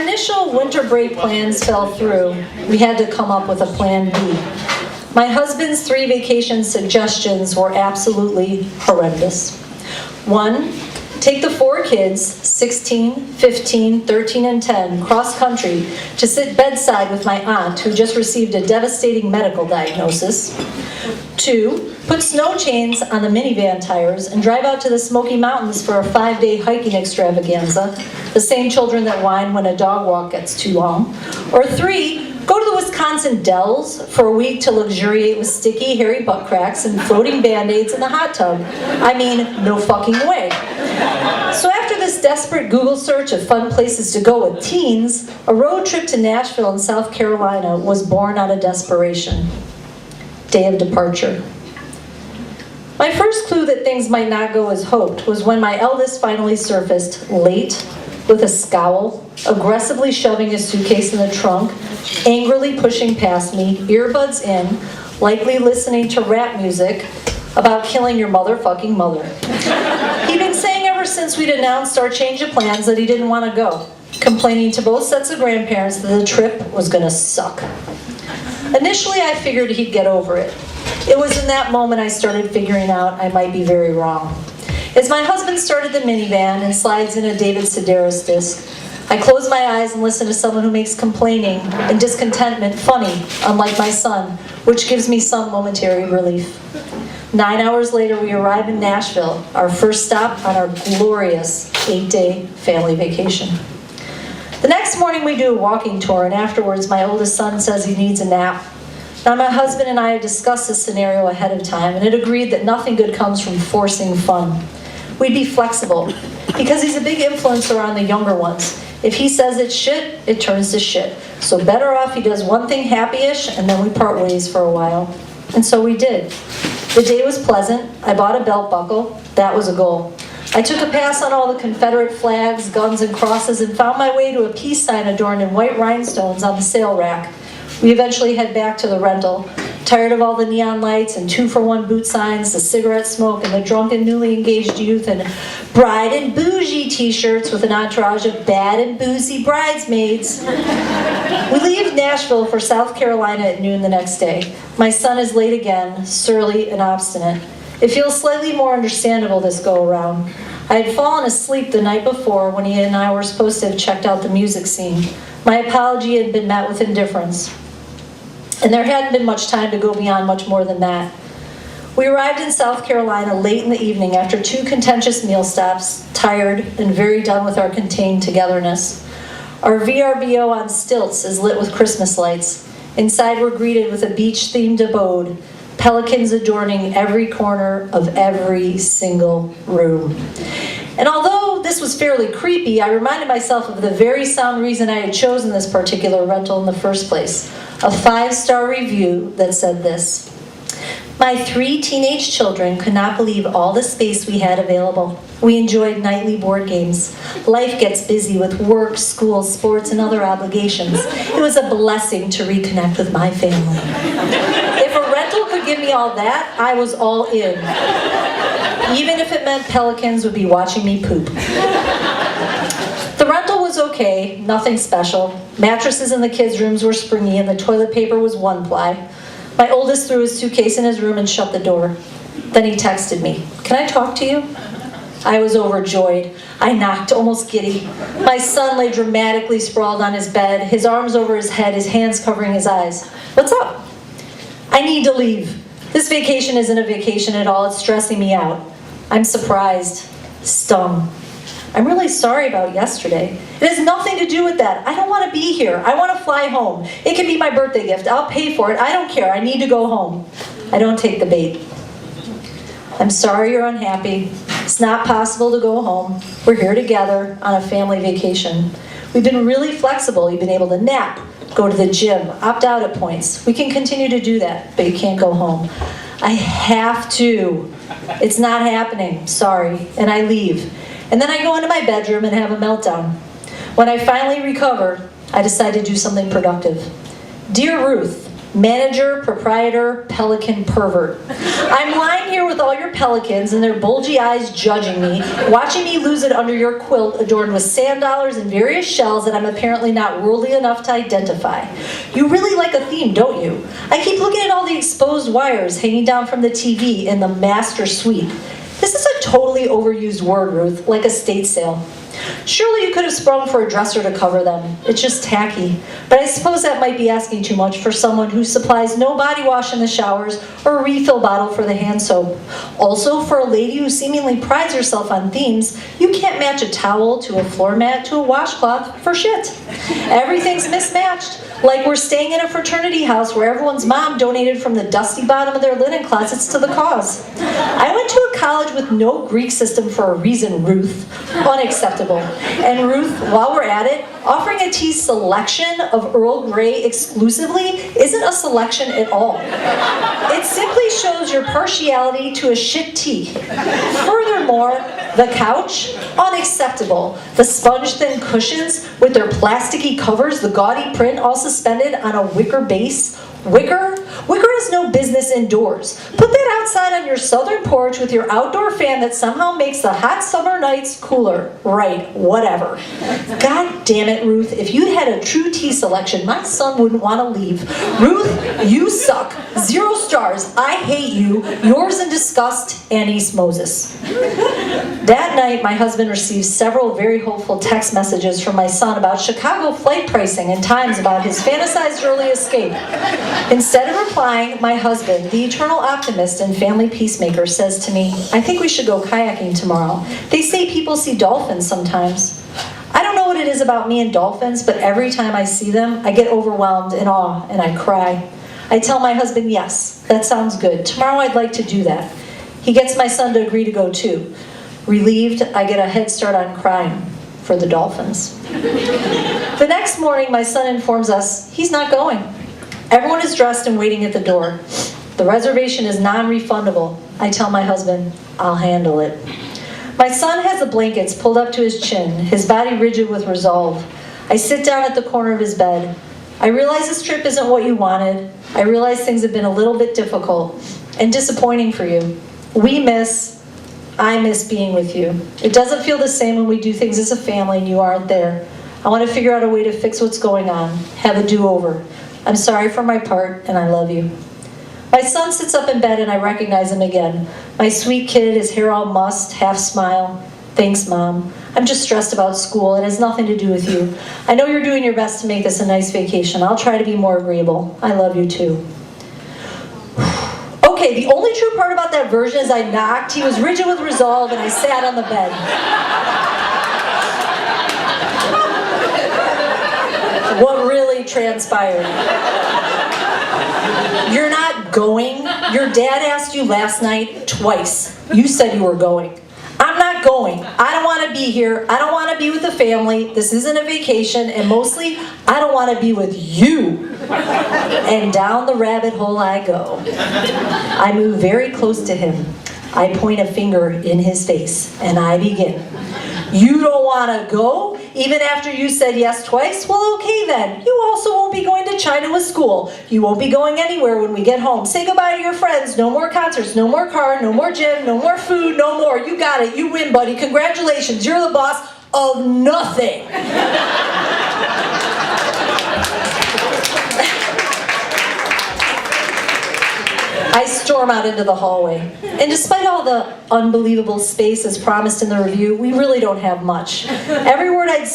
our initial winter break plans fell through. We had to come up with a plan B. My husband's 3 vacation suggestions were absolutely horrendous. 1, take the 4 kids, 16, 15, 13, and 10, cross-country to sit bedside with my aunt who just received a devastating medical diagnosis. 2, put snow chains on the minivan tires and drive out to the Smoky Mountains for a 5-day hiking extravaganza, the same children that whine when a dog walk gets too long. Or 3, go to the Wisconsin Dells for a week to luxuriate with sticky, hairy butt cracks and floating Band-Aids in the hot tub. I mean, no fucking way. So after this desperate Google search of fun places to go with teens, a road trip to Nashville in South Carolina was born out of desperation. Day of departure. My first clue that things might not go as hoped was when my eldest finally surfaced late, with a scowl, aggressively shoving his suitcase in the trunk, angrily pushing past me, earbuds in, likely listening to rap music about killing your motherfucking mother. He'd been saying ever since we'd announced our change of plans that he didn't want to go, complaining to both sets of grandparents that the trip was going to suck. Initially, I figured he'd get over it. It was in that moment I started figuring out I might be very wrong. As my husband started the minivan and slides in a David Sedaris disc, I close my eyes and listen to someone who makes complaining and discontentment funny, unlike my son, which gives me some momentary relief. 9 hours later, we arrive in Nashville, our first stop on our glorious 8-day family vacation. The next morning, we do a walking tour, and afterwards, my oldest son says he needs a nap. Now, my husband and I had discussed this scenario ahead of time and had agreed that nothing good comes from forcing fun. We'd be flexible, because he's a big influencer on the younger ones. If he says it's shit, it turns to shit. So better off he does one thing happy-ish, and then we part ways for a while. And so we did. The day was pleasant. I bought a belt buckle. That was a goal. I took a pass on all the Confederate flags, guns, and crosses and found my way to a peace sign adorned in white rhinestones on the sale rack. We eventually head back to the rental, tired of all the neon lights and 2-for-1 boot signs, the cigarette smoke, and the drunken, newly engaged youth, and bride and bougie t-shirts with an entourage of bad and boozy bridesmaids. We leave Nashville for South Carolina at noon the next day. My son is late again, surly and obstinate. It feels slightly more understandable this go-around. I had fallen asleep the night before when he and I were supposed to have checked out the music scene. My apology had been met with indifference. And there hadn't been much time to go beyond much more than that. We arrived in South Carolina late in the evening after 2 contentious meal stops, tired and very done with our contained togetherness. Our VRBO on stilts is lit with Christmas lights. Inside we're greeted with a beach-themed abode, pelicans adorning every corner of every single room. And although this was fairly creepy, I reminded myself of the very sound reason I had chosen this particular rental in the first place. A 5-star review that said this: "My 3 teenage children could not believe all the space we had available. We enjoyed nightly board games. Life gets busy with work, school, sports, and other obligations. It was a blessing to reconnect with my family." If a rental could give me all that, I was all in. Even if it meant pelicans would be watching me poop. The rental was okay, nothing special. Mattresses in the kids' rooms were springy and the toilet paper was 1-ply. My oldest threw his suitcase in his room and shut the door. Then he texted me, "Can I talk to you?" I was overjoyed. I knocked, almost giddy. My son lay dramatically sprawled on his bed, his arms over his head, his hands covering his eyes. "What's up?" "I need to leave. This vacation isn't a vacation at all. It's stressing me out." I'm surprised, stung. "I'm really sorry about yesterday. It has nothing to do with that. I don't want to be here. I want to fly home. It can be my birthday gift. I'll pay for it. I don't care. I need to go home." I don't take the bait. "I'm sorry you're unhappy. It's not possible to go home. We're here together on a family vacation. We've been really flexible. You've been able to nap, go to the gym, opt out at points. We can continue to do that, but you can't go home." "I have to. It's not happening. Sorry." And I leave. And then I go into my bedroom and have a meltdown. When I finally recover, I decide to do something productive. "Dear Ruth, Manager, proprietor, pelican pervert. I'm lying here with all your pelicans and their bulgy eyes judging me, watching me lose it under your quilt adorned with sand dollars and various shells that I'm apparently not worldly enough to identify. You really like a theme, don't you? I keep looking at all the exposed wires hanging down from the TV in the master suite. This is a totally overused word, Ruth, like estate sale. Surely you could have sprung for a dresser to cover them. It's just tacky. But I suppose that might be asking too much for someone who supplies no body wash in the showers or a refill bottle for the hand soap. Also, for a lady who seemingly prides herself on themes, you can't match a towel to a floor mat to a washcloth for shit. Everything's mismatched. Like we're staying in a fraternity house where everyone's mom donated from the dusty bottom of their linen closets to the cause. I went to a college with no Greek system for a reason, Ruth. Unacceptable. And Ruth, while we're at it, offering a tea selection of Earl Grey exclusively isn't a selection at all. It simply shows your partiality to a shit tea. Furthermore, the couch, unacceptable. The sponge-thin cushions with their plasticky covers, the gaudy print all suspended on a wicker base. Wicker? Wicker has no business indoors. Put that outside on your southern porch with your outdoor fan that somehow makes the hot summer nights cooler. Right, whatever. God damn it, Ruth. If you'd had a true tea selection, my son wouldn't want to leave. Ruth, you suck. 0 stars. I hate you. Yours in disgust, Annice Moses. That night, my husband received several very hopeful text messages from my son about Chicago flight pricing and times about his fantasized early escape. Instead of replying, my husband, the eternal optimist and family peacemaker, says to me, I think we should go kayaking tomorrow. They say people see dolphins sometimes. I don't know what it is about me and dolphins, but every time I see them, I get overwhelmed in awe and I cry. I tell my husband, yes, that sounds good. Tomorrow I'd like to do that. He gets my son to agree to go too. Relieved, I get a head start on crying for the dolphins. The next morning, my son informs us he's not going. Everyone is dressed and waiting at the door. The reservation is non-refundable. I tell my husband, I'll handle it. My son has the blankets pulled up to his chin, his body rigid with resolve. I sit down at the corner of his bed. I realize this trip isn't what you wanted. I realize things have been a little bit difficult and disappointing for you. I miss being with you. It doesn't feel the same when we do things as a family and you aren't there. I want to figure out a way to fix what's going on, have a do-over. I'm sorry for my part, and I love you. My son sits up in bed, and I recognize him again. My sweet kid, his hair all mussed, half smile. Thanks, Mom. I'm just stressed about school. It has nothing to do with you. I know you're doing your best to make this a nice vacation. I'll try to be more agreeable. I love you, too. Okay, the only true part about that version is I knocked, he was rigid with resolve, and I sat on the bed. What really transpired? You're not going? Your dad asked you last night twice. You said you were going. I'm not going. I don't want to be here. I don't want to be with the family. This isn't a vacation. And mostly, I don't want to be with you. And down the rabbit hole I go. I move very close to him. I point a finger in his face, and I begin. You don't want to go? Even after you said yes twice? Well, okay then. You also won't be going to China with school. You won't be going anywhere when we get home. Say goodbye to your friends. No more concerts, no more car, no more gym, no more food, no more. You got it. You win, buddy. Congratulations. You're the boss of nothing. I storm out into the hallway. And despite all the unbelievable space as promised in the review, we really don't have much. Every word I'd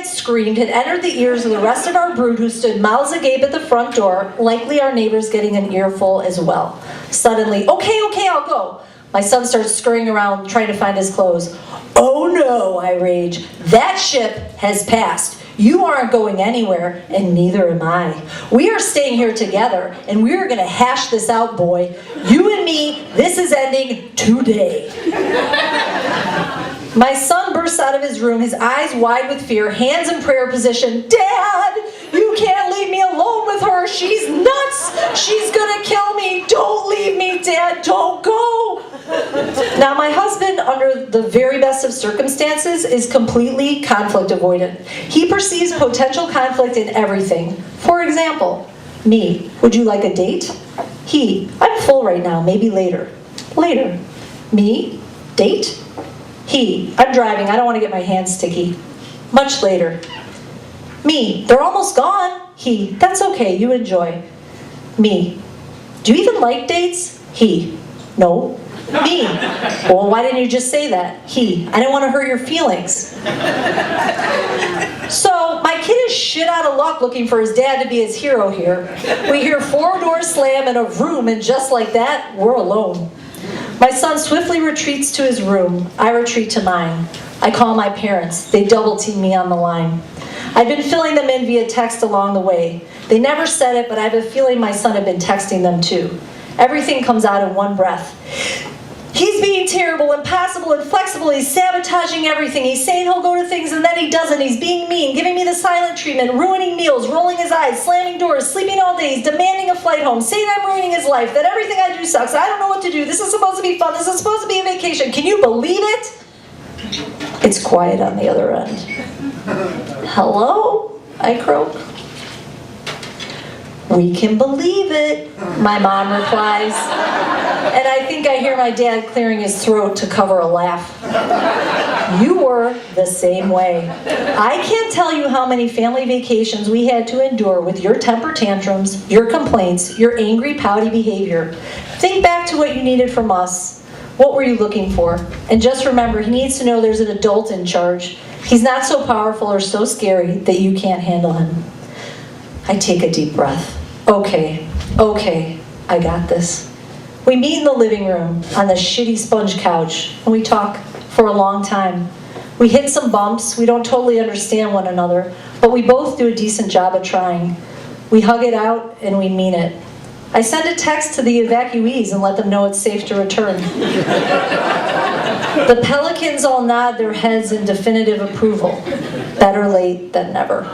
screamed had entered the ears of the rest of our brood who stood mouths agape at the front door, likely our neighbors getting an earful as well. Suddenly, okay, I'll go. My son starts scurrying around trying to find his clothes. Oh no, I rage. That ship has passed. You aren't going anywhere, and neither am I. We are staying here together, and we are going to hash this out, boy. You and me, this is ending today. My son bursts out of his room, his eyes wide with fear, hands in prayer position. Dad, you can't leave me alone with her. She's nuts. She's going to kill me. Don't leave me, Dad. Don't go. Now, my husband, under the very best of circumstances, is completely conflict avoidant. He perceives potential conflict in everything. For example, Me, would you like a date? He, I'm full right now, maybe later. Later. Me, date? He, I'm driving, I don't want to get my hands sticky. Much later. Me, they're almost gone. He, that's okay, you enjoy. Me, do you even like dates? He, no. Me, well, why didn't you just say that? He, I didn't want to hurt your feelings. So, my kid is shit out of luck looking for his dad to be his hero here. We hear 4 doors slam in a room, and just like that, we're alone. My son swiftly retreats to his room. I retreat to mine. I call my parents. They double team me on the line. I've been filling them in via text along the way. They never said it, but I have a feeling my son had been texting them too. Everything comes out in one breath. He's being terrible, impossible, inflexible. He's sabotaging everything. He's saying he'll go to things and then he doesn't. He's being mean, giving me the silent treatment, ruining meals, rolling his eyes, slamming doors, sleeping all days, demanding a flight home, saying I'm ruining his life, that everything I do sucks. I don't know what to do. This is supposed to be fun. This is supposed to be a vacation. Can you believe it? It's quiet on the other end. Hello? I croak. We can believe it, my mom replies. And I think I hear my dad clearing his throat to cover a laugh. You were the same way. I can't tell you how many family vacations we had to endure with your temper tantrums, your complaints, your angry, pouty behavior. Think back to what you needed from us. What were you looking for? And just remember, he needs to know there's an adult in charge. He's not so powerful or so scary that you can't handle him. I take a deep breath. Okay, I got this. We meet in the living room on the shitty sponge couch, and we talk for a long time. We hit some bumps, we don't totally understand one another, but we both do a decent job of trying. We hug it out, and we mean it. I send a text to the evacuees and let them know it's safe to return. The Pelicans all nod their heads in definitive approval. Better late than never.